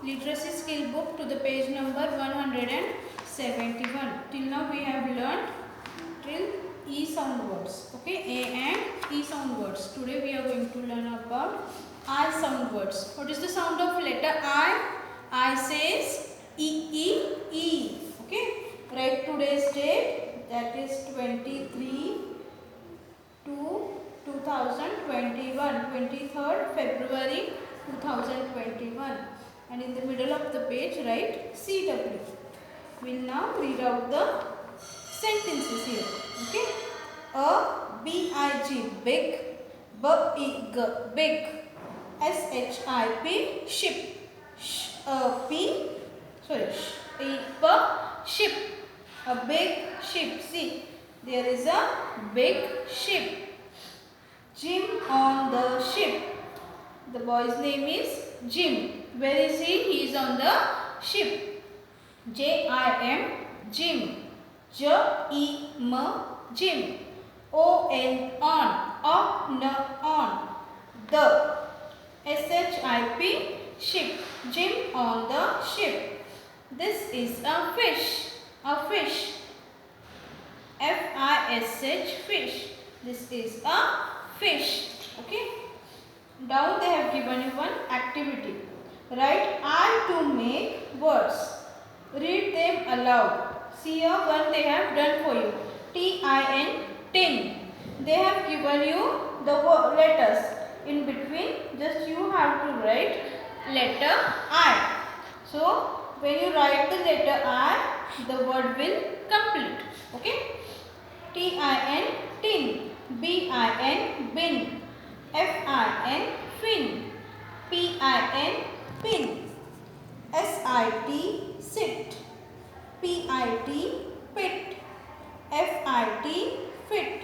literacy skill book to the page number 171. Till now we have learned till E sound words. Okay, A and E sound words. Today we are going to learn about I sound words. What is the sound of letter I? I says E, E, E. Okay, write today's date, that is 23 to 2021, 23rd February 2021, and in the middle of the page write CW. We'll now read out the sentences here. Okay, a big, big, big, big, ship, ship, ship, a big ship. See, there is a big ship. Jim on the ship. The boy's name is Jim. Where is he? He is on the ship. Jim, Jim. Jim, Jim. On, on. The ship. Jim on the ship. This is a fish. A fish. Fish. This is a fish. Okay. Down they have given you one activity. Write I to make words. Read them aloud. See here one they have done for you. Tin, tin. They have given you the letters. In between just you have to write letter I. So when you write the letter I, the word will complete. Okay. Tin, tin. Bin, bin. Fin. Pin, pin. Sit. Pit, pit. Fit.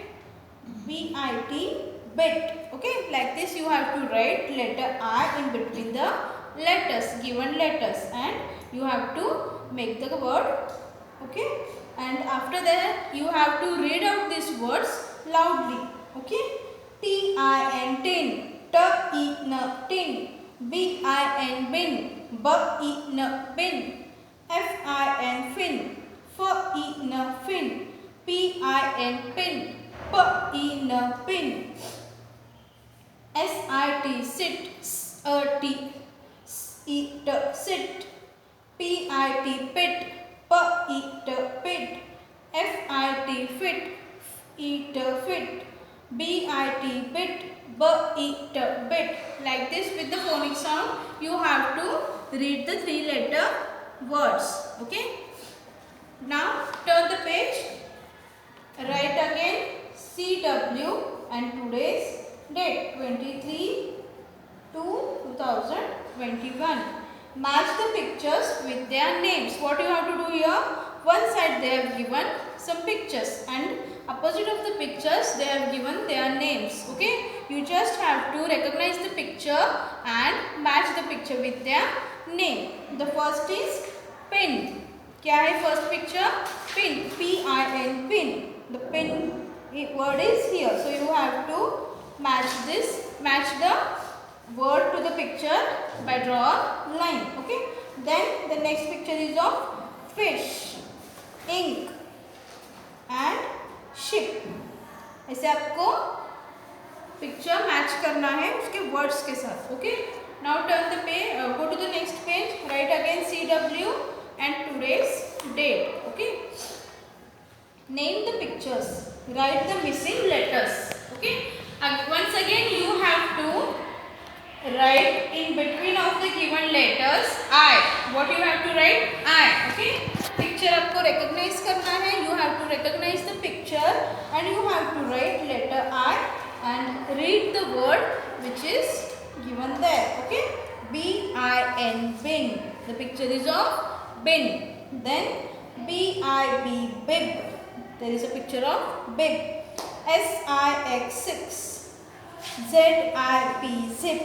Bit. Okay, like this you have to write letter I in between the letters, given letters, and you have to make the word. Okay, and after that you have to read out these words loudly. Okay, tin, tin. Tin, tin. Bin, bin. Bin. Fin. Fin. Pin. Pin. Sit. Sit. Pit. Pit. Fit. Fit. Bit. Bit. Like this with the phonic sound you have to read the 3-letter words. Okay. Now turn the page. Write again CW and today's date 23 to 2021. Match the pictures with their names. What you have to do here? One side they have given some pictures and opposite of the pictures they have given their names. Okay, you just have to recognize the picture and match the picture with their name. The first is pin. क्या है first picture? Pin. Pin. Pin. The pin word is here. So you have to match the word to the picture by draw a line. Okay. Then the next picture is of fish, ink and ship. ऐसे आपको picture match करना है उसके words के साथ. Okay. Now turn the page, go to the next page. Write again CW and today's date. Okay. Name the pictures. Write the missing letters. Okay. Once again you have to write in between of the given letters I. What you have to write? I. Okay. Picture आपको recognize करना है. You have to recognize the picture and you have to write letter I and read the word which is given there. Okay. Bin. Bin. The picture is of bin. Then bib. There is a picture of bib. Six. Zip. Zip.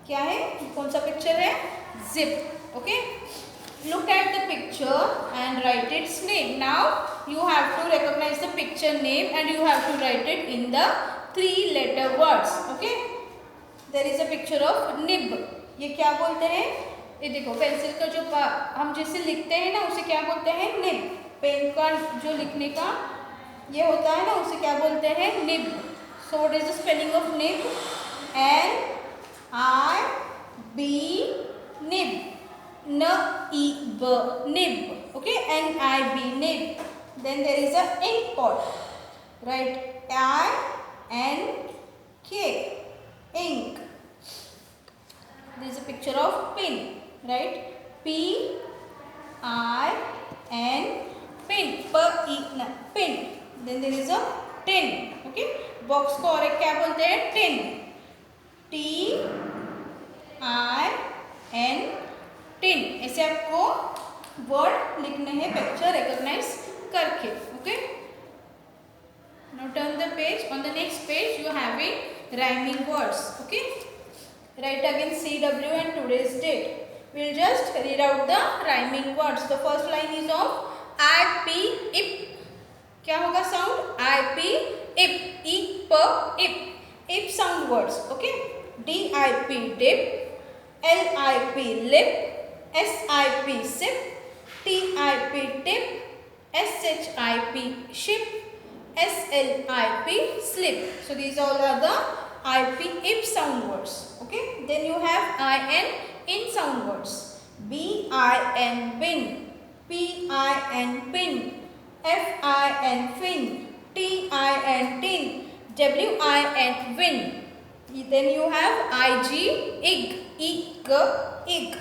क्या है? कौन सा picture है? Zip. Okay. Look at the picture and write its name. Now you have to recognize the picture name and you have to write it in the 3-letter words. Okay. There is a picture of nib. ये क्या बोलते हैं? ये देखो pencil का जो हम जिससे लिखते हैं ना उसे क्या बोलते हैं, निब। पेन का जो लिखने का ये होता है ना उसे क्या बोलते हैं, nib. So what is the spelling of nib? NIB, nib, NIB, nib. Okay, NIB, nib. Then there is a ink pot. Right, INK, ink. There is a picture of pin. Right, PIN, pin, pin. Then there is a tin. Okay, box को और एक क्या बोलते हैं, tin. TIN, tin. ऐसे आपको word लिखने हैं पिक्चर रिकॉग्नाइज करके. Okay, now turn the page. On the next page you having rhyming words. Okay, write again CW and today's date. We'll just read out the rhyming words. The first line is of IP, ip. क्या होगा sound, IP, ip, ip, ip. Ip sound words. Okay, DIP, dip, LIP, lip, SIP, sip, TIP, tip, SHIP, ship, SLIP, slip. So these all are the IP, ip sound words. Okay, then you have IN, in sound words. BIN, bin, PIN, pin, FIN, fin, TIN, tin, WIN, win. Then you have IG, ig, ig, ig,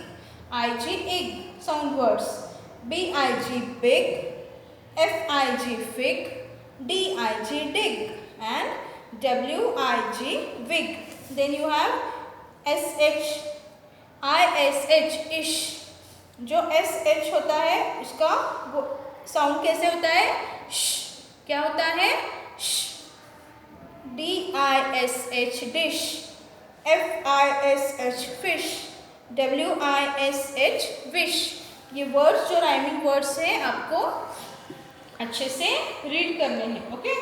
IG, ig sound words. BIG, big, FIG, fig, DIG, dig, and WIG, wig. Then you have SH, ISH, ish. जो SH होता है उसका वो sound कैसे होता है, श. क्या होता है, श. DISH, dish, FISH, fish, WISH, wish. ये वर्ड्स जो राइमिंग वर्ड्स है आपको अच्छे से रीड करने हैं. Okay,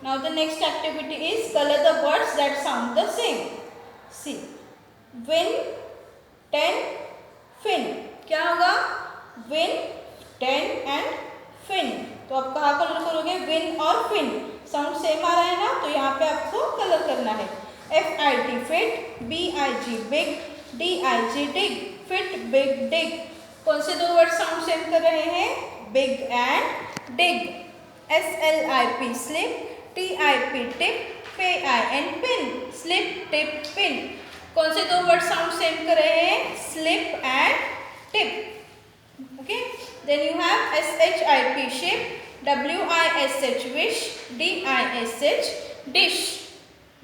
now the next activity is colour the words that sound the same. See, win, ten, fin. क्या होगा, विन, टेन एंड फिन. तो आप कहाँ कलर करोगे, विन और फिन. साउंड सेम आ रहा है ना, तो यहाँ पे आपको कलर करना है. FIT, fit, BIG, big, DIG, dig, fit, big, dig. कौन से दो वर्ड साउंड सेम कर रहे हैं, big and dig. SLIP, slip, TIP, tip, PIN, pin, slip, tip, pin. कौन से दो वर्ड साउंड सेम कर रहे हैं, slip and tip. Okay, then you have SHIP, ship, WISH, wish, DISH, dish.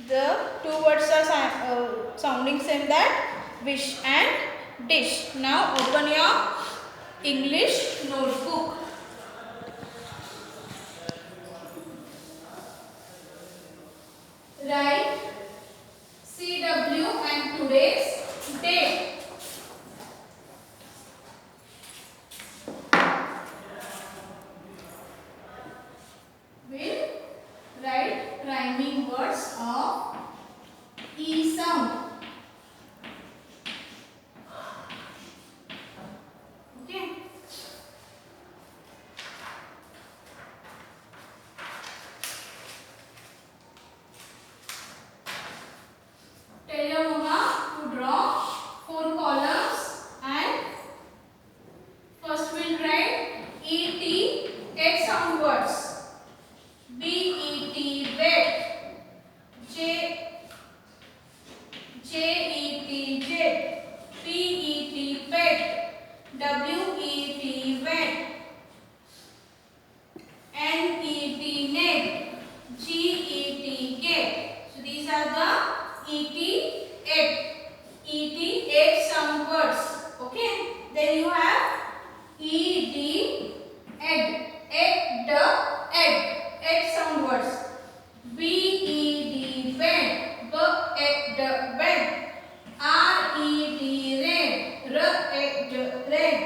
The two words are sounding same, that wish and dish. Now open your English notebook. Write CW and today's date. We'll write rhyming words of E sound. Okay. Tell your mama to draw 4 columns, and first we'll write ET, 8 sound words. BET, bet, JET, jet, PET, pet, WET, wet, NET, net, GET, get. So these are the ET 8 sound words. Okay, then you have ED, ed, ed, 8 sound words. BED, bed, BED, bed, RED, red, RED, red,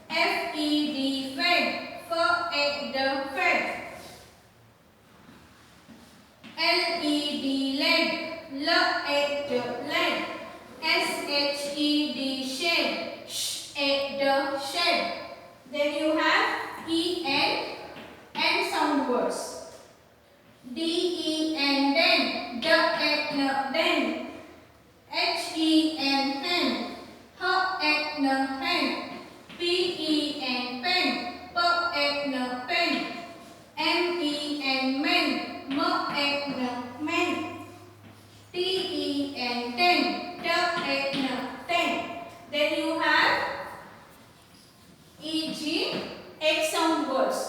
FED, fed, FED, fed, LED, LED, LED, LED, SHED, shed, Then you have N sound words. DEN, den, den, HEN, hen, hen, PEN, pen, pen, MEN, men, men, TEN, ten. Then you have EG, X sound words.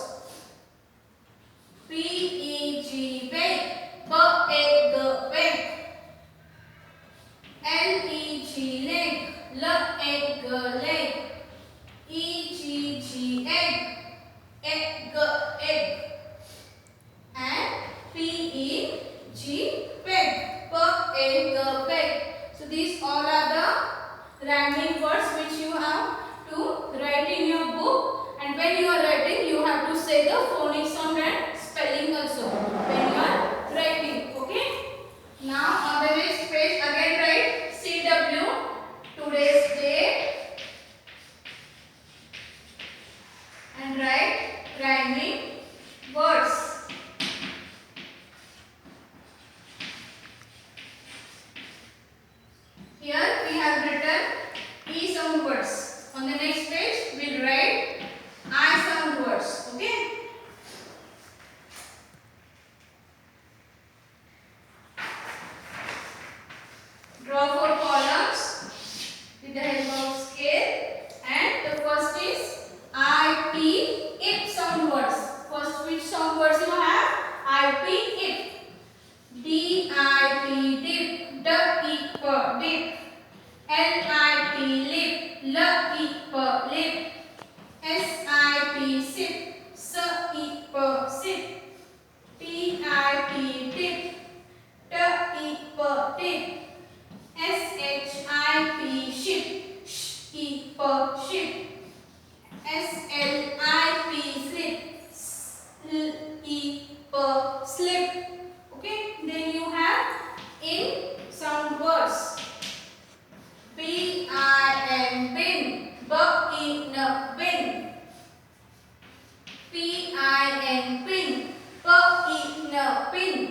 PEG, beg, beg, LEG, leg, leg, EGG, egg, and PEG, peg, peg. So these all are the rhyming words which you have to write in your book, and when you are writing you have to say the phonic sound and spelling also when you are writing. Okay. Now on the next page again write CW, today's day, and write rhyming words. Here we have written E sound words. On the next page we will write I sound words. Okay. Draw 4 columns with the help of scale, and the first is it sound words. First, which sound words you have? it. DIT, dip, dip. LIT, lip, lip. SIP, sip, sip. TIP, tip, tip. SHIP, ship, ship. SLIP, slip, slip. Okay, then you have in sound words. BIN, bin, bin. PIN, pin, pin. FIN,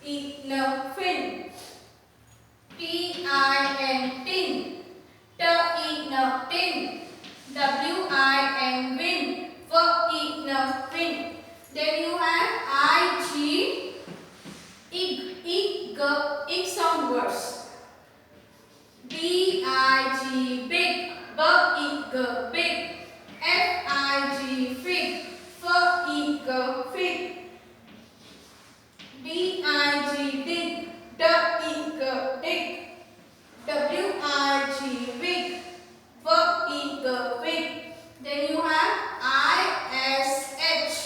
fin, fin. TIN, tin, tin. WIN, win, win. Then you have ig sound words. BIG, big, big. FIG, fig, fig. DIG, dig, dig. WIG, wig, wig. Then you have ISH.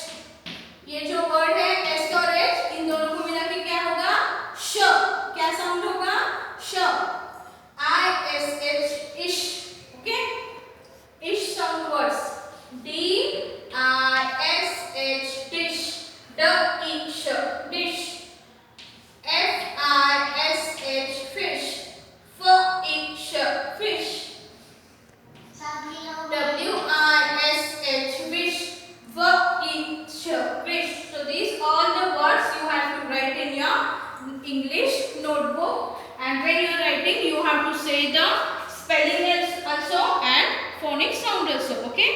ये जो word है S और H, इन दोनों को मिला के क्या होगा? श. क्या साउंड होगा? श. ISH, ish. Okay? Ish sound words. DISH, dish. Dish, dish. FISH, fish. Fish. WISH, wish. Wish. So these all the words you have to write in your English notebook, and when you are writing you have to say the spelling also and phonic sound also. Okay.